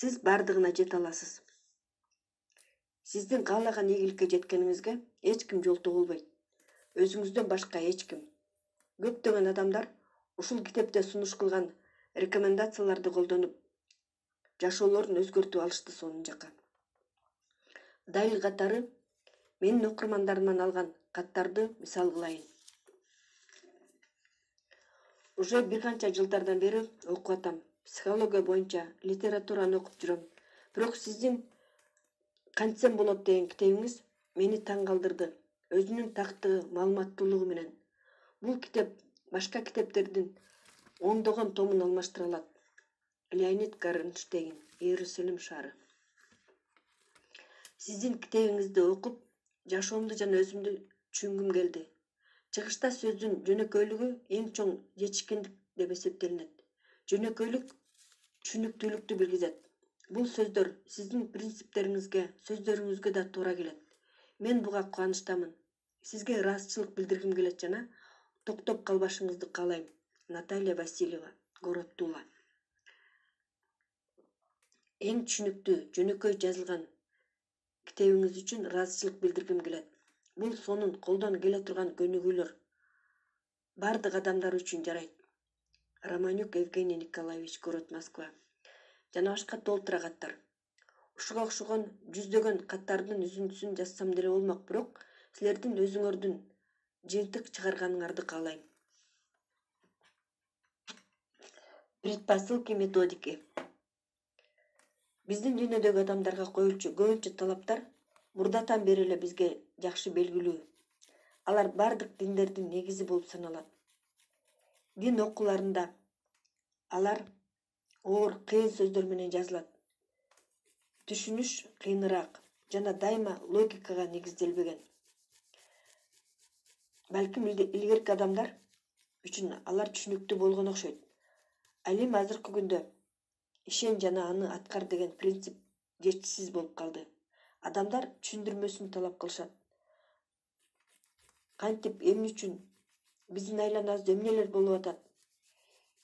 Сиз бардыгына жете аласыз. Сиздин каалаган ийгиликке жеткениңизге эч ким жолтоо болбойт. Өзүңүздөн башка эч ким. Көптөгөн адамдар ушул китепте сунуш кылган рекомендацияларды колдонуп, жашоолорун өзгөртүп алышты сонун жака. Дайыл катары менин окурмандарымдан алган каттарды мисал кылайын. Уже бир канча жылдардан бери окуп атам. Психология боюнча литератураны окуп жүрөм. Бирок сиздин кантсем болот деген китебиңиз мени таң калтырды. Өзүнүн тактыгы, маалыматтуулугу менен. Бул китеп башка китептердин ондогон томун алмаштыра алат. Леонид Гарнштейн, Иерусалим шаары. Сиздин китебиңизди окуп, жашоомду жана өзүмдү түшүнгүм келди. Чыгышта сөздүн жөнөкөйлүгү эң чоң жетишкендик деп эсептелинет. Жөнөкөйлүк түшүнүктүүлүктү билгизет. Бул сөздөр сиздин принциптериңизге, сөздөрүңүзгө да туура келет. Мен буга кубанычтамын. Сизге ыраазычылык билдиргим келет жана токтоп калбашыңызды каалайм. Наталья Васильева, город Тула. Эң түшүнүктүү, жөнөкөй жазылган китебиңиз үчүн ыраазычылык билдиргим келет. Бул сонун колдон келе турган көнүгүүлөр бардык адамдар үчүн жарайт. Романюк Евгений Николаевич, город Москва. Жана башка толтура каттар. Ушуга окшогон жүздөгөн каттардын үзүндүсүн жазсам деле болмок, бирок силердин өзүңөрдүн жыйынтык чыгарганыңарды каалайм. Предпосылки методики. Биздин дүйнөдөгү адамдарга коюлчу көбүнчө талаптар мурдатан бери эле бизге жакшы белгилүү. Алар бардык диндердин негизи болуп саналат. Дин окууларында алар оор, кыйын сөздөр менен жазылат. Түшүнүш кыйыныраак жана дайыма логикага негизделбеген. Балким илгерки адамдар үчүн алар түшүнүктүү болгон окшойт. Ал эми азыркы күндө ишен жана аны аткар деген принцип жетишсиз болуп калды. Адамдар түшүндүрмөсүн талап кылышат. Кантип, эмне үчүн биздин айланабызда эмнелер болуп атат?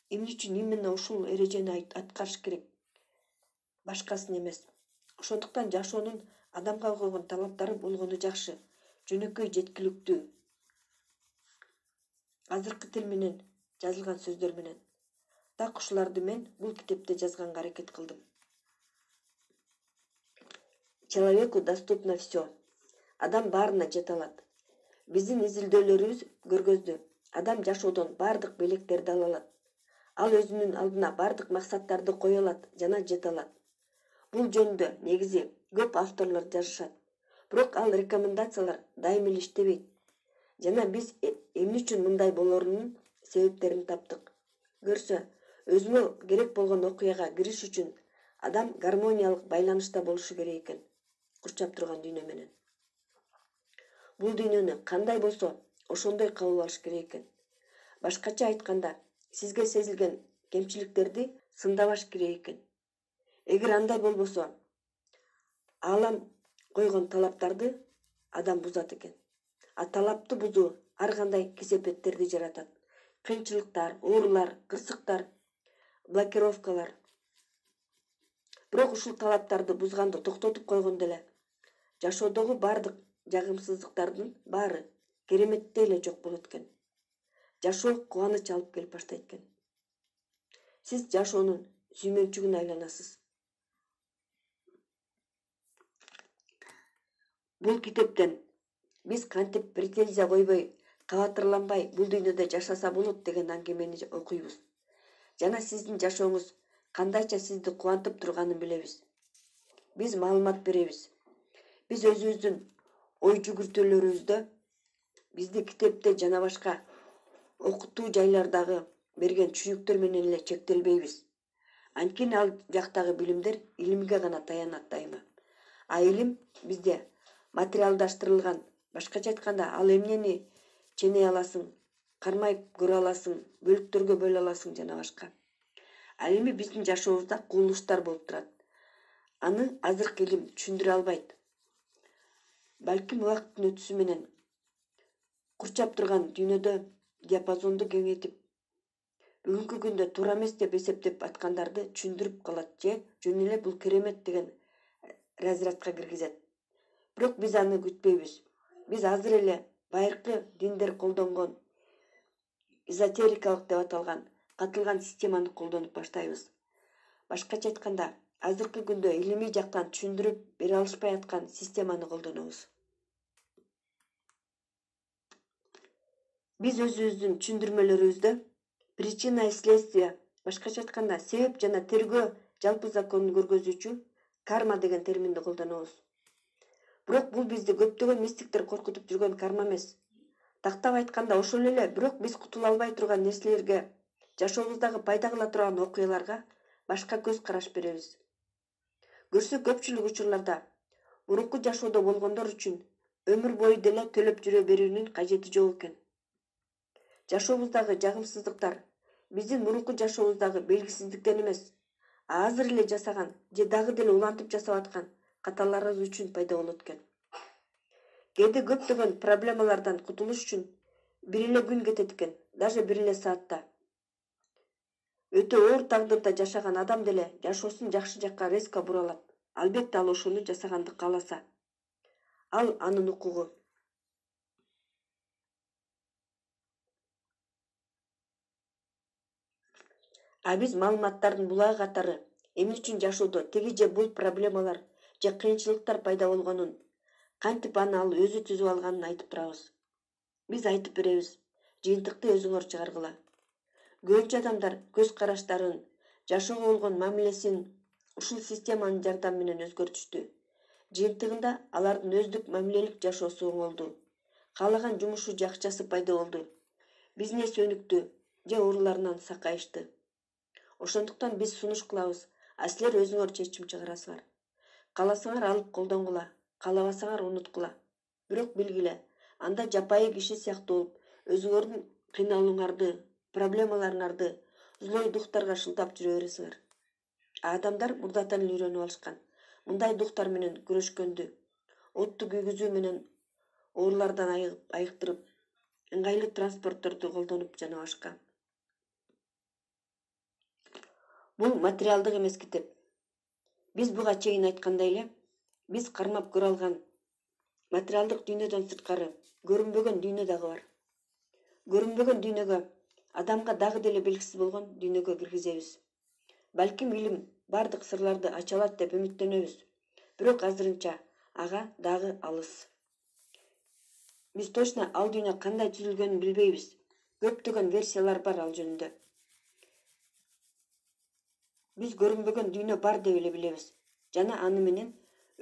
Эмне үчүн именно ушул эрежени аткарыш керек? Башкасын эмес. Ошондуктан жашоонун адамга койгон талаптары болгону жакшы, жөнөкөй, жеткиликтүү. Азыркы тил менен жазылган сөздөр менен. Так ушуларды мен бул китепте жазганга аракет кылдым. Человеку доступно все. Адам баарына жете алат. Биздин изилдөөлөрүбүз көргөздү. Адам жашоодон бардык белектерди ала алат. Ал өзүнүн алдына бардык максаттарды кое алат жана жете алат. Бул жөнүндө негизи көп авторлор жазышат. Бирок ал рекомендациялар дайым эле иштебейт. Жана биз эмне үчүн мындай болорунун себептерин таптык. Көрсө, өзүнө керек болгон окуяга кириш үчүн адам гармониялык байланышта болушу керек экен. Курчап турган дүйнө менен. Бул дүйнөнү кандай болсо, ошондой кабыл алыш керек экен. Башкача айтканда, сизге сезилген кемчиликтерди сындабаш керек экен. Эгер андай болбосо, аалам койгон талаптарды адам бузат экен. А талапты бузуу ар кандай кесепеттерди жаратат. Кыйынчылыктар, оорулар, кырсыктар, блокировкалар. Бирок ушул талаптарды бузганды токтотуп койгондо эле жашоодогу бардык жагымсыздыктардын баары кереметтей эле жок болот экен. Жашоо кубаныч алып келип баштайт экен. Сиз жашоонун сүймөнчүгүнө айланасыз. Бул китептен биз кантип претензия койбой, кабатырланбай бул дүйнөдө жашаса болот деген аңгемени окуйбуз. Жана сиздин жашооңуз кандайча сизди кубантып турганын билебиз. Биз маалымат беребиз. Биз өзүбүздүн ой жүгүртүүлөрүбүздө бизди китепте жана башка окутуу жайлардагы берген түшүнүктөр менен эле чектелбейбиз. Анткени ал жактагы билимдер илимге гана таянат дайыма. А илим бизде материалдаштырылган. Башкача айтканда, ал эмнени ченей аласың, кармай көрө аласың, бөлүктөргө бөлө аласың жана башка. Ал эми биздин жашообузда кубулуштар болуп турат. Аны азыркы илим түшүндүрө албайт. Балким убакыттын өтүшү менен курчап турган дүйнөдө диапазонду кеңейтип, бүгүнкү күндө туура эмес деп эсептеп аткандарды түшүндүрүп калат же жөн эле бул керемет деген разрядка киргизет. Бирок биз аны күтпөйбүз. Биз азыр эле байыркы диндер колдонгон эзотерикалык деп аталган катылган системаны колдонуп баштайбыз. Башкача айтканда, азыркы күндө илимий жактан түшүндүрүп бере алышпай аткан системаны колдонобуз. Биз өзүбүздүн түшүндүрмөлөрүбүздө причина и следствие, башкача айтканда, себеп жана тергөө жалпы законун көргөзүүчү карма деген терминди колдонобуз. Бирок бул бизди көптөгөн мистиктер коркутуп жүргөн карма эмес. Тактап айтканда ошол эле, бирок биз кутула албай турган нерселерге, жашообуздагы пайда кыла турган окуяларга башка көз караш беребиз. Көрсө көпчүлүк учурларда мурунку жашоодо болгондор үчүн өмүр бою деле төлөп жүрө берүүнүн кажети жок экен. Жашообуздагы жагымсыздыктар биздин мурунку жашообуздагы белгисиздиктен эмес, азыр эле жасаган же дагы деле улантып жасап аткан каталарыбыз үчүн пайда болот экен. Кээде көптөгөн проблемалардан кутулуш үчүн бир эле күн кетет экен, даже бир эле саатта. Өтө оор тагдырда жашаган адам деле жашоосун жакшы жакка резко бура алат. Албетте ал ошону жасаганды кааласа. Ал анын укугу. А биз маалыматтардын булагы катары эмне үчүн жашоодо тиги же бул проблемалар же кыйынчылыктар пайда болгонун, кантип аны ал өзү түзүп алганын айтып турабыз. Биз айтып беребиз, жыйынтыкты өзүңөр чыгаргыла. Көбүнчө адамдар көз караштарын, жашоого болгон мамилесин ушул системанын жардамы менен өзгөртүштү. Жыйынтыгында алардын өздүк мамилелик жашоосу оңолду. Каалаган жумушу же акчасы пайда болду. Бизнеси өнүктү же ооруларынан сакайышты. Ошондуктан биз сунуш кылабыз, а силер өзүңөр чечим чыгарасыңар. Кааласаңар алып колдонгула, каалабасаңар унуткула. Бирок билгиле, анда жапайы киши сыяктуу болуп, өзүңөрдүн кыйналууңарды, проблемаларыңарды злой духтарга шылтап жүрө бересиңер. Адамдар мурдатан эле үйрөнүп алышкан. Мындай духтар менен күрөшкөндү, отту күйгүзүү менен оорулардан айыктырып, ыңгайлуу транспортторду колдонуп жана башка. Бул материалдык эмес китеп. Биз буга чейин айткандай эле, биз кармап көрө алган материалдык дүйнөдөн сырткары көрүнбөгөн дүйнө дагы бар. Көрүнбөгөн дүйнөгө, адамга дагы деле белгисиз болгон дүйнөгө киргизебиз. Балким илим бардык сырларды ача алат деп үмүттөнөбүз. Бирок азырынча ага дагы алыс. Биз точно ал дүйнө кандай түзүлгөнүн билбейбиз. Көптөгөн версиялар бар ал жөнүндө. Биз көрүнбөгөн дүйнө бар деп эле билебиз. Жана аны менен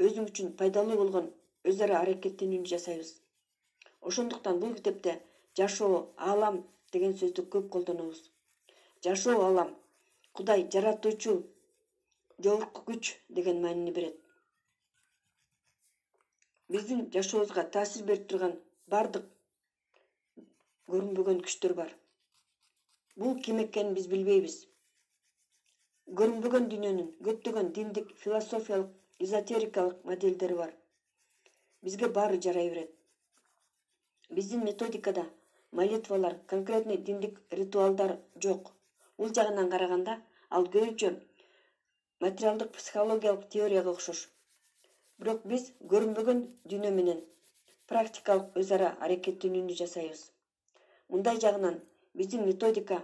өзүң үчүн пайдалуу болгон өз ара аракеттенүүнү жасайбыз. Ошондуктан бул китепте жашоо, аалам деген сөздү көп колдонобуз. Жашоо аалам, Кудай жаратуучу, жогорку күч деген маанини берет. Биздин жашообузга таасир берип турган бардык көрүнбөгөн күчтөр бар. Бул ким экенин биз билбейбиз. Көрүнбөгөн дүйнөнүн көптөгөн диндик, философиялык, эзотерикалык моделдери бар. Бизге баары жарай берет. Биздин методикада молитвалар, конкретный диндик ритуалдар жок. Бул жагынан караганда, ал көбүнчө материалдык психологиялык теорияга окшош. Бирок биз көрүнбөгөн дүйнө менен практикалык өз ара аракеттенүүнү жасайбыз. Мындай жагынан биздин методика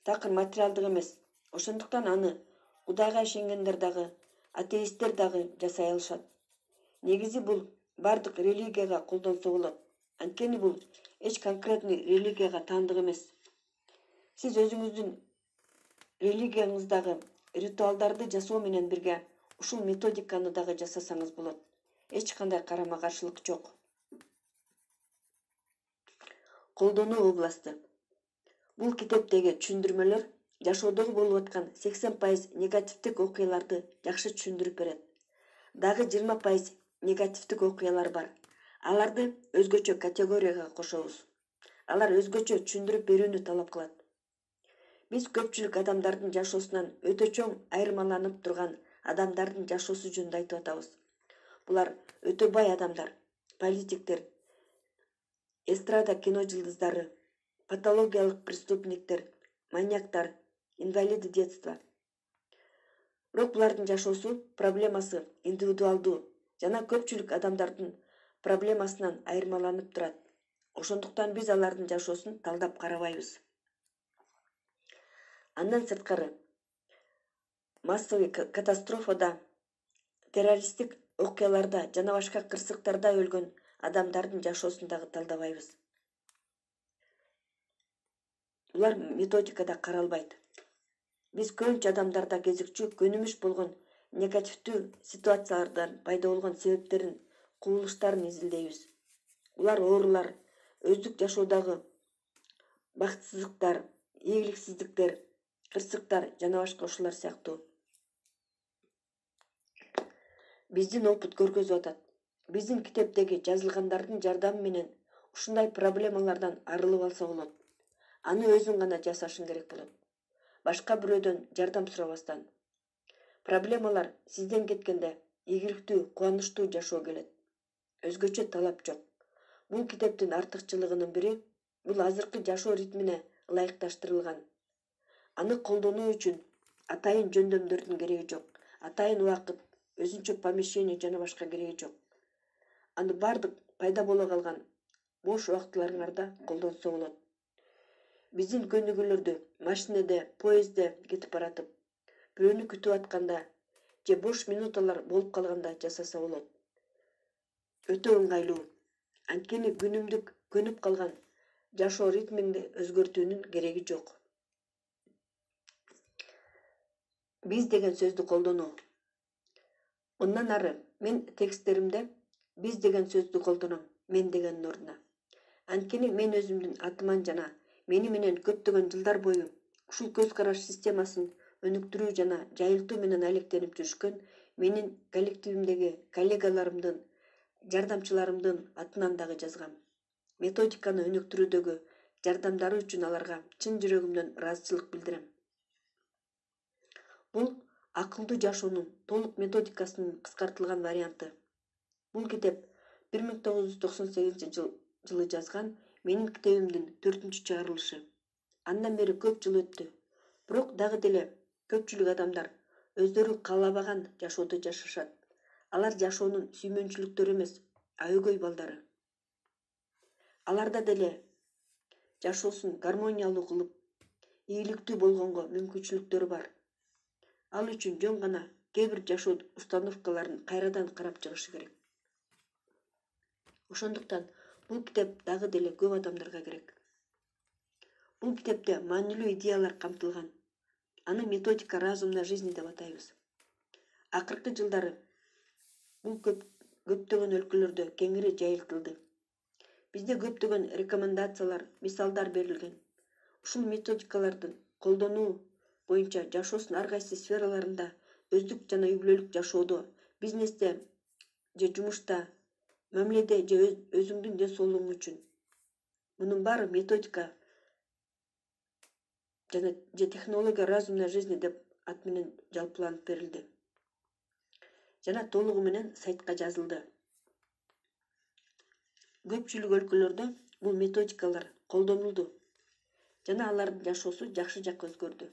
такыр материалдык эмес. Ошондуктан аны Кудайга ишенгендер дагы, атеисттер дагы жасай алышат. Негизи бул бардык религияга колдонсо болот. Анткени бул эч конкретный религияга таандык эмес. Сиз өзүңүздүн религияңыздагы ритуалдарды жасоо менен бирге ушул методиканы дагы жасасаңыз болот. Эч кандай карама-каршылык жок. Колдонуу областы. Бул китептеги түшүндүрмөлөр жашоодогу болуп аткан 80% негативдик окуяларды жакшы түшүндүрүп берет. Дагы 20% негативдик окуялар бар. Аларды өзгөчө категорияга кошобуз. Алар өзгөчө түшүндүрүп берүүнү талап кылат. Биз көпчүлүк адамдардын жашоосунан өтө чоң айырмаланып турган адамдардын жашоосу жөнүндө айтып атабыз. Булар өтө бай адамдар, политиктер, эстрада кино жылдыздары, патологиялык преступниктер, маньяктар, инвалиды детства. Бирок булардын жашоосу проблемасы индивидуалдуу жана көпчүлүк адамдардын проблемасынан айырмаланып турат. Ошондуктан биз алардын жашоосун талдап карабайбыз. Андан сырткары, массовый катастрофада, террористтик окуяларда жана башка кырсыктарда өлгөн адамдардын жашоосун дагы талдабайбыз. Булар методикада каралбайт. Биз көбүнчө адамдарда кезекчү көнүмүш болгон негативдүү ситуациялардан пайда болгон себептерин, кубулуштарын изилдейбиз. Булар оорулар, өздүк жашоодагы бактысыздыктар, ийгиликсиздиктер, кырсыктар жана башка ушулар сыяктуу. Биздин опыт көргөзүп атат. Биздин китептеги жазылгандардын жардамы менен ушундай проблемалардан арылып алса болот. Аны өзүң гана жасашың керек болот. Башка бирөөдөн жардам сурабастан. Проблемалар сизден кеткенде ийгиликтүү, кубанычтуу жашоо келет. Өзгөчө талап жок. Бул китептин артыкчылыгынын бири бул азыркы жашоо ритмине ылайыкташтырылган. Аны колдонуу үчүн атайын жөндөмдөрдүн кереги жок. Атайын убакыт, өзүнчө помещение жана башка кереги жок. Аны бардык пайда боло калган бош убактыларыңарда колдонсо болот. Биздин көнүгүүлөрдү машинеде, поездде кетип баратып, бирөөнү күтүп атканда же бош минуталар болуп калганда жасаса болот. Өтө ыңгайлуу. Анткени күнүмдүк көнүп калган жашоо ритмиңди өзгөртүүнүн кереги жок. Биз деген сөздү колдонуу. Ондан ары мен тексттеримде биз деген сөздү колдоном, мен дегендин ордуна. Анткени мен өзүмдүн атыман жана мени менен көптөгөн жылдар бою ушул көз караш системасын өнүктүрүү жана жайылтуу менен алектенип жүрүшкөн менин коллективимдеги коллегаларымдын, жардамчыларымдын атынан дагы жазгам. Методиканы өнүктүрүүдөгү жардамдары үчүн аларга чын жүрөгүмдөн ыраазычылык билдирем. Бул акылдуу жашоонун толук методикасынын кыскартылган варианты. Бул китеп 1998 жылы жазган менин китебимдин 4-чыгарылышы. Андан бери көп жыл өттү. Бирок дагы деле көпчүлүк адамдар өздөрү каалабаган жашоодо жашашат. Алар жашоонун сүймөнчүлүктөрү эмес, өйгөй балдары. Аларда деле жашоосун гармониялуу кылып, ийгиликтүү болгонго мүмкүнчүлүктөрү бар. Ал үчүн жөн гана кээ бир жашоо установкаларын кайрадан карап чыгышы керек. Ошондуктан бул китеп дагы деле көп адамдарга керек. Бул китепте маанилүү идеялар камтылган. Аны методика разумной жизни деп атайбыз. Акыркы жылдары бул көптөгөн өлкөлөрдө кеңири жайылтылды. Бизде көптөгөн рекомендациялар, мисалдар берилген. Ушул методикалардын колдонуу боюнча жашоосунун ар кайсы сфераларында өздүк жана үй бүлөлүк жашоодо, бизнесте же жумушта, мамиледе же өзүңдүн ден соолугуң үчүн. Мунун баары методика же технология разумной жизни деп ат менен жалпыланып берилди. Жана толугу менен сайтка жазылды. Көпчүлүк өлкөлөрдө бул методикалар колдонулду жана алардын жашоосу жакшы жакка өзгөрдү.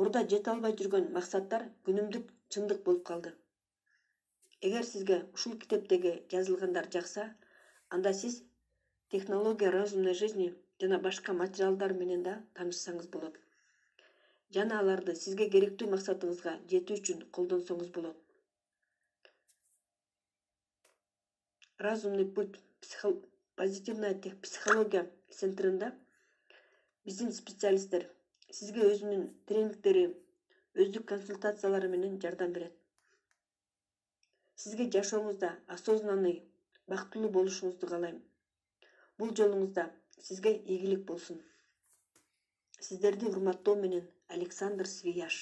Мурда жете албай жүргөн максаттар күнүмдүк чындык болуп калды. Эгер сизге ушул китептеги жазылгандар жакса, анда сиз технология разумной жизни жана башка материалдар менен да таанышсаңыз болот. Жана аларды сизге керектүү максатыңызга жетүү үчүн колдонсоңуз болот. Разумный путь позитивная психология центринде биздин специалисттер сизге өзүнүн тренингтери, өздүк консультациялары менен жардам берет. Сизге жашооңузда осознанный, бактылуу болушуңузду каалайм. Бул жолуңузда сизге ийгилик болсун. Сиздерди урматтоо менен Александр Свияш.